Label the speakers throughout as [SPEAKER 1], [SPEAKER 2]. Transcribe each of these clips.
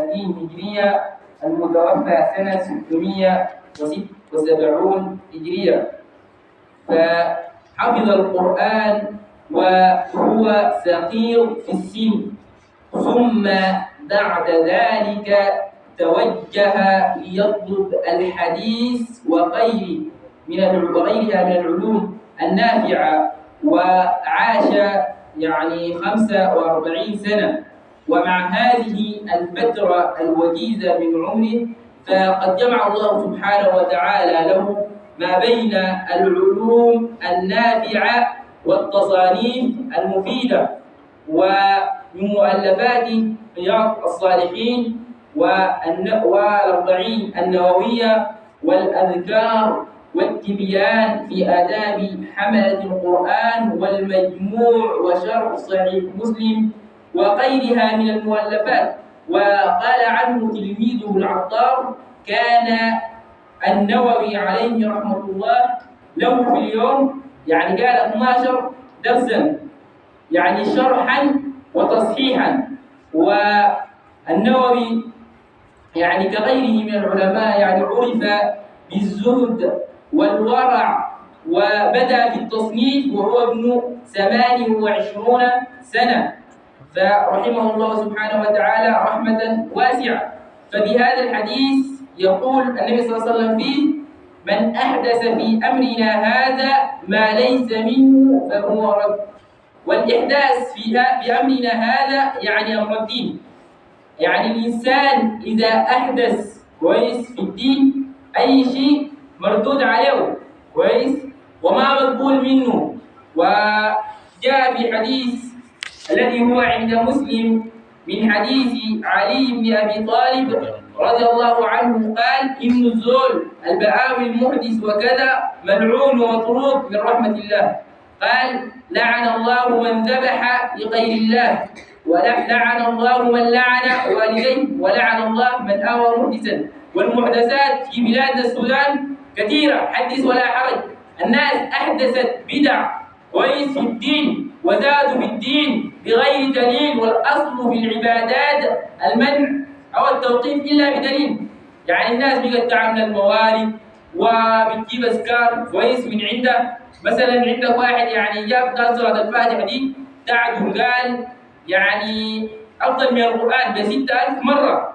[SPEAKER 1] 30 هجرية، المتوفى سنة 676 هجرية. فحفظ القرآن وهو صغير في السن، ثم بعد ذلك توجه ليطلب الحديث وغيرها من العلوم النافعة، وعاش يعني 45 سنة. ومع هذه الفترة الوجيزة من عمره فقد جمع الله سبحانه وتعالى له ما بين العلوم النافعة والتصانيف المفيدة. ومن مؤلفات رياض الصالحين والأربعين النووية والأذكار والتبيان في آداب حملة القرآن والمجموع وشرح صحيح مسلم وغيرها من المؤلفات. وقال عنه تلميذه العطار: كان النووي عليه رحمة الله له في اليوم يعني قال 12 درسا، يعني شرحا وتصحيحا. والنووي يعني كغيره من العلماء يعني عرف بالزهد والورع، وبدأ في التصنيف وهو ابن 28 سنة، فرحمه الله سبحانه وتعالى رحمة واسعة. فبهذا الحديث يقول النبي صلى الله عليه وسلم فيه: من أحدث في أمرنا هذا ما ليس منه فهو رد. والإحداث في أمرنا هذا يعني أمر الدين، يعني الإنسان إذا أحدث كويس في الدين أي شيء مردود عليه كويس وما مقبول منه. وجاء في حديث الذي هو عند مسلم من حديث علي بن أبي طالب رضي الله عنه قال: إن الزول البآوي المحدث وكذا ملعون ومطرود من رحمة الله. قال: لعن الله من ذبح لغير الله، ولعن الله من لعن والديه، ولعن الله من آوى محدثا. والمحدثات في بلاد السودان كثيرة، حدث ولا حرج. الناس أحدثت بدع كويس في الدين وزادوا في الدين بغير دليل، والأصل في العبادات المنع أو التوقيف إلا بدليل. يعني الناس بقت تعمل الموالد وبتجيب أذكار كويس من عنده. مثلا عندك واحد يعني جاب قال سورة الفاتحة دي تعدل قال يعني أفضل من القرآن ب6000 مرة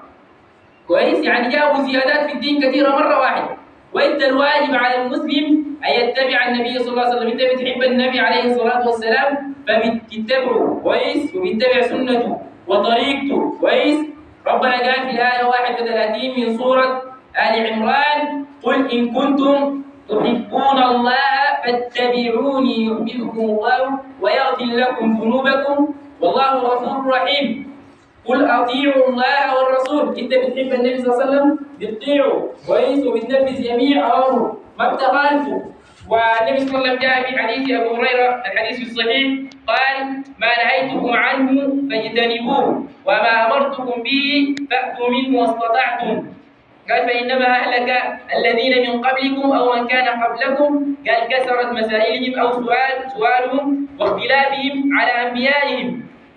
[SPEAKER 1] كويس، يعني جابوا زيادات في الدين كثيرة مرة واحدة. وإنت الواجب على المسلم أن يتبع النبي صلى الله عليه وسلم. أنت بتحب النبي عليه الصلاة والسلام فبتتبعه كويس وبتتبع سنته وطريقته كويس. ربنا قال في الآية 31 من سورة آل عمران: قل إن كنتم تحبون الله فاتبعوني يحببكم الله ويغفر لكم ذنوبكم والله غفور رحيم. قل أطيعوا الله والرسول. أنت بتحب النبي صلى الله عليه وسلم بتطيعه كويس وبتنفذ جميع أمره ما بتخالفه. والنبي صلى الله عليه وسلم جاء في حديث أبو هريرة الحديث في الصحيح قال: ما نهيتكم عنه فاجتنبوه وما أمرتكم به فأتوا منه واستطعتم. قال: فإنما أهلك الذين من قبلكم أو من كان قبلكم قال كثرت مسائلهم أو سؤالهم واختلافهم على أنبيائهم.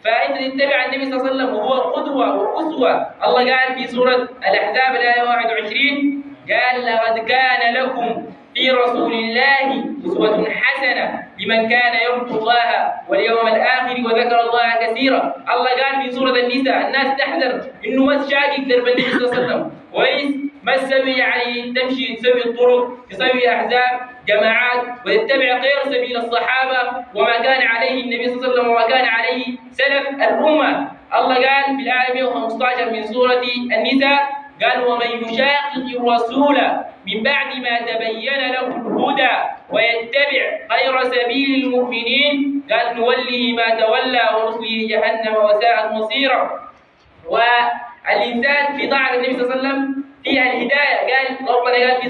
[SPEAKER 1] فأنت تتبع النبي صلى الله عليه وسلم وهو قدوة وأسوة. الله قال في سورة الأحزاب الآية 21 قال: لقد كان لكم في رسول الله أسوة حسنة لمن كان يرجو الله واليوم الآخر وذكر الله كثيرا. الله قال في سورة النساء الناس تحذر إنه ما تشاكك درب النبي صلى الله عليه وسلم كويس، ما تسوي يعني تمشي تسوي الطرق تسوي أحزاب جماعات وتتبع غير سبيل الصحابة وما كان عليه النبي صلى الله عليه وسلم وما كان عليه سلف الأمة. الله قال في الآية 115 من سورة النساء قال: ومن يشاقق الرسول من بعد ما تبين له الهدى ويتبع غير سبيل المؤمنين قال: نوله ما تولى ونصله جهنم وساءت مصيرا. والإنسان في طاعة النبي صلى الله عليه وسلم فيها الهداية. قال ربنا قال في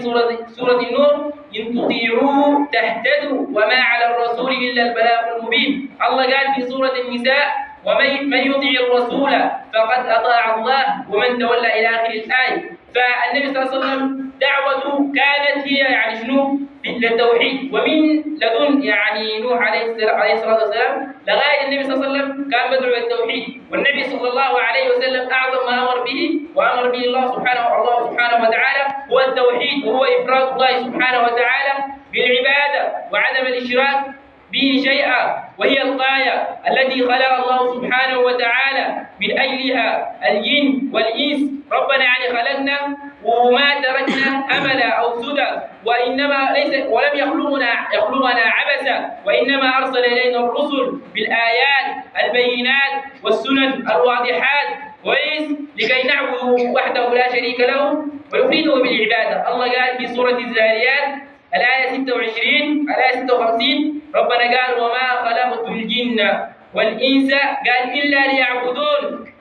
[SPEAKER 1] سورة النور: إن تطيعوه تهتدوا وما على الرسول إلا البلاغ المبين. الله قال في سورة النساء: ومن يطيع الرسول فقد أطاع الله ومن تولى إلى آخر الآية. فالنبي صلى الله عليه وسلم دعوته كانت هي يعني شنو؟ للتوحيد، ومن لدن يعني نوح عليه الصلاة والسلام لغاية النبي صلى الله عليه وسلم كان بدعو للتوحيد. والنبي صلى الله عليه وسلم أعظم ما أمر به وأمر به الله سبحانه وتعالى هو التوحيد، وهو إفراد الله سبحانه وتعالى بالعبادة وعدم الإشراك به شيئا، وهي الغاية التي خلق الله سبحانه وتعالى من أجلها الجن والإنس. ربنا يعني خلقنا وما تركنا هملا أو سدى، وإنما ولم يخلقنا عبثا، وإنما أرسل إلينا الرسل بالآيات البينات والسنن الواضحات لكي نعبده وحده لا شريك له ويفرده بالعبادة. الله قال في سورة الزاريات الآية 26 الآية 56 ربنا قال وما خلقت الجن والإنس قال إلا ليعبدون.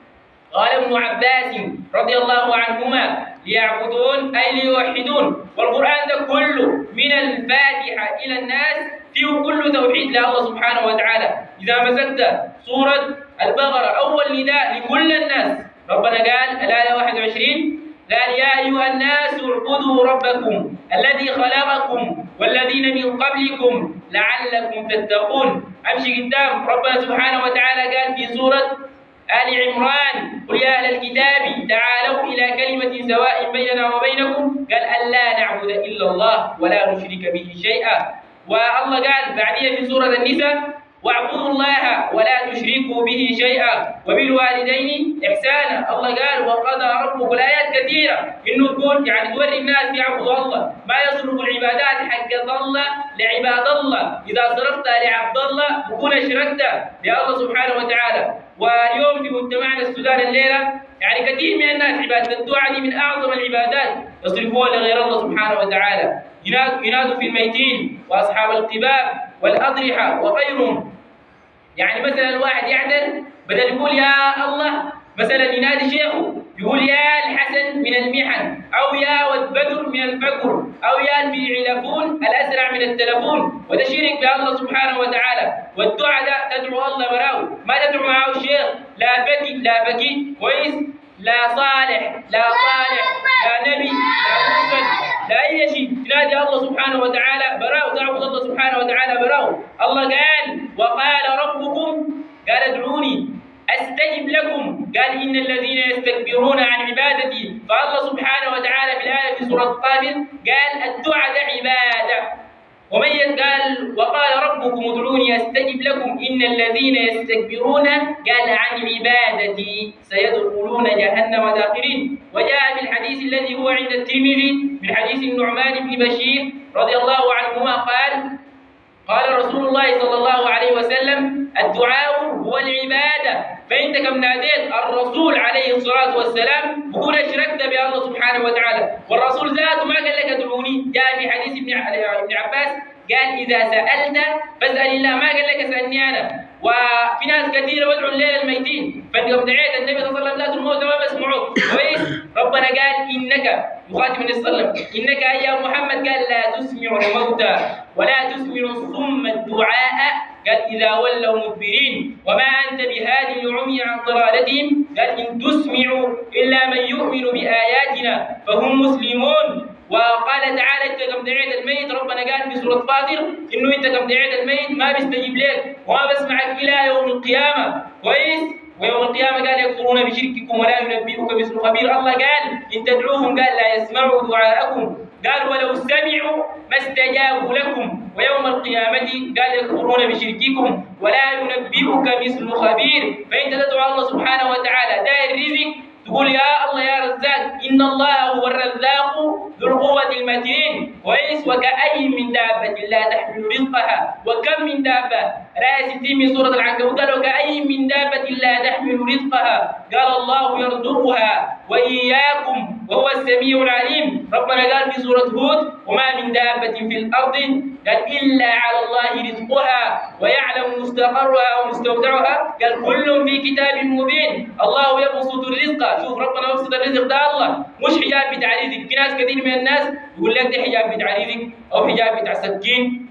[SPEAKER 1] قال ابن عباس رضي الله عنهما ليعبدون أي ليوحدون. والقرآن ده كله من الفاتحة إلى الناس فيه كل توحيد لله سبحانه وتعالى. إذا مسكت سورة البقرة أول نداء لكل الناس ربنا قال الآية 21 قال يا أيها الناس اعبدوا ربكم الذي خلقكم والذين من قبلكم لعلكم تتقون. أمشي قدام ربنا سبحانه وتعالى قال في سورة آل عمران قل يا أهل الكتاب تعالوا إلى كلمة سواء بيننا وبينكم قال ألا نعبد إلا الله ولا نشرك به شيئا. والله قال بعدها في سورة النساء واعبدوا الله ولا تشركوا به شيئا وبالوالدين إحسانا. الله قال وقضى ربك الآيات كثيرة إنه تقول يعني توري الناس يعبدوا الله، ما يصرف العبادات حق الله لعباد الله، إذا صرفتها لعبد الله تكون أشركت بالله سبحانه وتعالى. واليوم في مجتمعنا السوداني الليلة يعني كثير من الناس عبادة الدعاء دي من أعظم العبادات يصرفوها لغير الله سبحانه وتعالى، ينادوا في الميتين وأصحاب القباب والأضرحة وغيرهم. يعني مثلا الواحد يعدل بدل يقول يا الله مثلا ينادي شيخه يقول يا الحسن من المحن، أو يا والبدر من الفقر، أو يا الفيعلفون الأسرع من التلفون، وده شرك بالله سبحانه وتعالى. والدعاء ده تدعو الله براه، ما تدعو معه الشيخ لا فقي كويس، لا صالح لا نبي لا مرسل لا أي شيء، تنادي الله سبحانه وتعالى براه، تعبد الله سبحانه وتعالى براه. الله قال وقال ربكم قال ادعوني أستجب لكم، قال إن الذين يستكبرون عن عبادتي. فالله سبحانه وتعالى في الآية في سورة الطافل قال الدعاء ده عبادة. ومن قال وقال ربكم ادعوني أستجب لكم إن الذين يستكبرون قال عن عبادتي سيدخلون جهنم داخرين. وجاء في الحديث الذي هو عند الترمذي من حديث النعمان بن بشير رضي الله عنهما قال رسول الله صلى الله عليه وسلم الدعاء هو العبادة، فإنت كم ناديت الرسول عليه الصلاة والسلام بكون أشركت بالله سبحانه وتعالى. والرسول ذاته ما قال لك ادعوني، جاء في حديث ابن عباس قال إذا سألت فاسأل الله، ما قال لك اسألني أنا. وفي ناس كثيرة بدعوا الليل الميتين، فانت قم دعيت النبي صلى الله عليه وسلم ذات الموت ما بسمعوك كويس. ربنا قال إنك يخاطب النبي صلى الله عليه وسلم إنك يا محمد قال لا تسمع الموتى ولا تسمع الصم الدعاء قال إذا ولوا مدبرين وما أنت بهادي العمي عن ضلالتهم قال إن تسمع إلا من يؤمن بآياتنا فهم مسلمون. وقال تعالى انت كم دعيت الميت، ربنا قال في سوره فاطر انه انت كم دعيت الميت ما بيستجيب لك وما بسمعك الى يوم القيامه كويس. ويوم القيامه قال يكفرون بشرككم ولا ينبئك مثل خبير. الله قال ان تدعوهم قال لا يسمعوا دعاءكم قال ولو سمعوا ما استجابوا لكم ويوم القيامه قال يكفرون بشرككم ولا ينبئك مثل خبير. فانت تدعو الله سبحانه وتعالى داير الرزق تقول يا الله يا رزاق إن الله هو الرزاق ذو القوة المتين كويس. وكأي من دابة لا تحمل رزقها وكم من دابة الآية 60 من سورة العنكبوت قال وكأي من دابة لا تحمل رزقها قال الله يرزقها وإياكم وهو السميع العليم. ربنا قال في سورة هود وما من دابة في الأرض قال إلا على الله رزقها ويعلم مستقرها ومستودعها قال كل في كتاب مبين. الله يبسط الرزق، شوف ربنا يبسط الرزق ده الله مش حجاب بتاع رزق. في ناس كثير من الناس يقول لك ده حجاب بتاع رزق أو حجاب بتاع سكين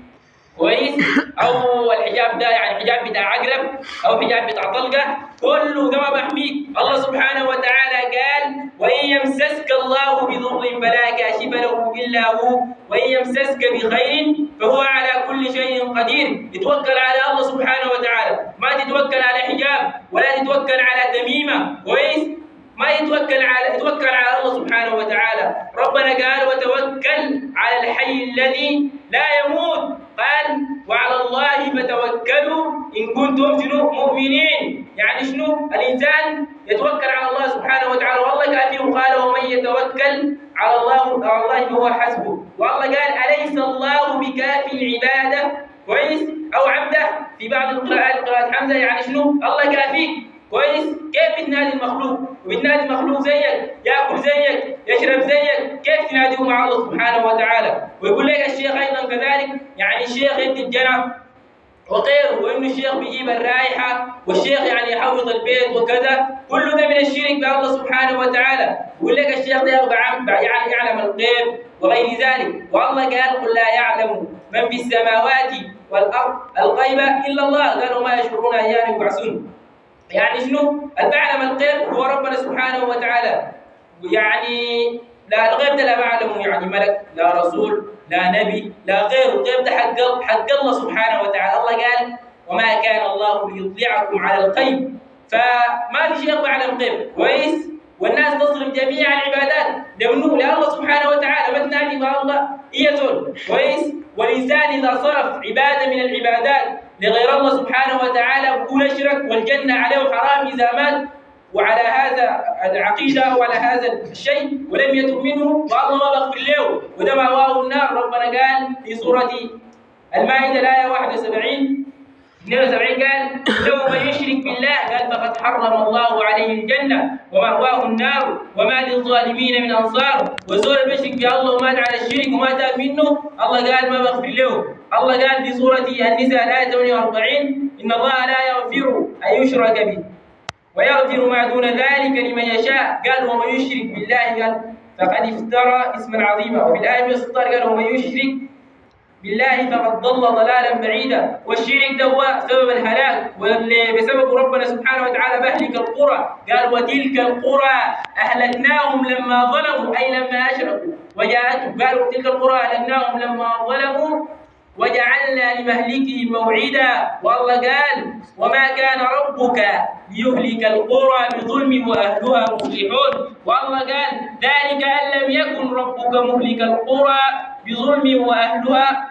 [SPEAKER 1] كويس، أو الحجاب ده يعني حجاب بتاع عقرب أو حجاب بتاع طلقة، كله ده ما بحميك. الله سبحانه وتعالى قال وإن يمسسك الله بضر فلا كاشف له إلا هو وإن يمسسك بخير فهو على كل شيء قدير. اتوكل على الله سبحانه وتعالى، ما تتوكل على حجاب ولا تتوكل على تميمة، كويس؟ ما يتوكل على الله سبحانه وتعالى. ربنا قال وتوكل على الحي الذي لا يموت، قال وعلى الله فتوكلوا إن كنتم مؤمنين. يعني شنو؟ الإنسان يتوكل على الله سبحانه وتعالى، والله كافيه قال ومن يتوكل على الله فهو حسبه. والله قال أليس الله بكاف عباده، كويس؟ أو عبده في بعض القراءات، قراءة حمزة، يعني شنو؟ الله كافيك، كويس؟ كيف بتنادي المخلوق؟ وبتنادي مخلوق زيك، ياكل زيك، يشرب زيك، كيف تناديه مع الله سبحانه وتعالى؟ ويقول لك الشيخ ايضا كذلك، يعني الشيخ يدي الجنة وغيره، وانه الشيخ بيجيب الرائحه، والشيخ يعني يحوط البيت وكذا، كله ده من الشرك بالله سبحانه وتعالى. يقول لك الشيخ ده يعني يعلم الغيب وغير ذلك، والله قال قل لا يعلم من في السماوات والارض الغيب الا الله، قالوا ما يشعرون ايام يبعثون. يعني شنو؟ البعلم الغيب هو ربنا سبحانه وتعالى، يعني لا الغيب ده لا بعلمه يعني ملك، لا رسول، لا نبي، لا غيره. الغيب ده حق الله سبحانه وتعالى. الله قال وما كان الله ليطلعكم على الغيب، فما في شيء بعلم غيب، كويس؟ والناس تصرف جميع العبادات لمنه لله سبحانه وتعالى، ما تنادي مع الله هي زول، كويس؟ والإنسان إذا صرف عبادة من العبادات لغير الله سبحانه وتعالى بكون أشرك، والجنة عليه حرام إذا مات وعلى هذا العقيدة وعلى هذا الشيء ولم يتب منه، والله ما بغفر له، وده مأواه النار. ربنا قال في سورة المائدة الآية 71 قال لو من يشرك بالله قال فقد حرم الله عليه الجنة ومأواه النار وما للظالمين من أنصار. وزول المشرك بالله ومات على الشرك وما تاب منه، الله قال ما بغفر له. الله قال في سورة النساء الآية 48 إن الله لا يغفر أن يشرك به ويغفر ما دون ذلك لمن يشاء، قال ومن يشرك بالله قال فقد افترى اسما عظيما. وفي الآية 116 قال ومن يشرك بالله فقد ضل ضلالا بعيدا. والشرك ده هو سبب الهلاك، واللي بسبب ربنا سبحانه وتعالى بهلك القرى، قال وتلك القرى أهلكناهم لما ظلموا أي لما أشركوا وجاءتهم، قالوا تلك القرى أهلكناهم لما ظلموا وجعلنا لمهلكهم موعدا. والله قال وما كان ربك ليهلك القرى بظلم واهلها مصلحون. والله قال ذلك ان لم يكن ربك مهلك القرى بظلم واهلها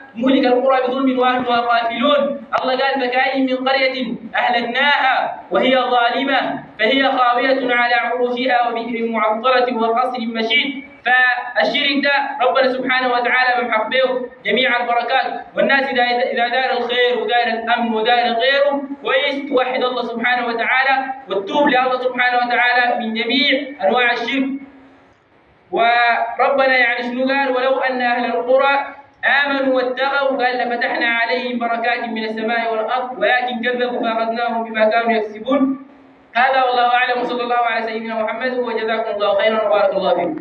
[SPEAKER 1] غافلون. الله قال فكأين من قرية اهلكناها وهي ظالمه فهي خاويه على عروشها وبئر معطله وقصر مشيد. فالشرك ده ربنا سبحانه وتعالى بمحق به جميع البركات، والناس اذا دار الخير ودار الامن ودار غيره كويس توحد الله سبحانه وتعالى وتتوب لله سبحانه وتعالى من جميع انواع الشرك. وربنا يعني شنو قال ولو ان اهل القرى امنوا واتقوا قال لفتحنا عليهم بركات من السماء والارض ولكن كذبوا فاخذناهم بما كانوا يكسبون. هذا والله اعلم، وصلى الله على سيدنا محمد وجزاكم الله خيرا وبارك الله فيكم.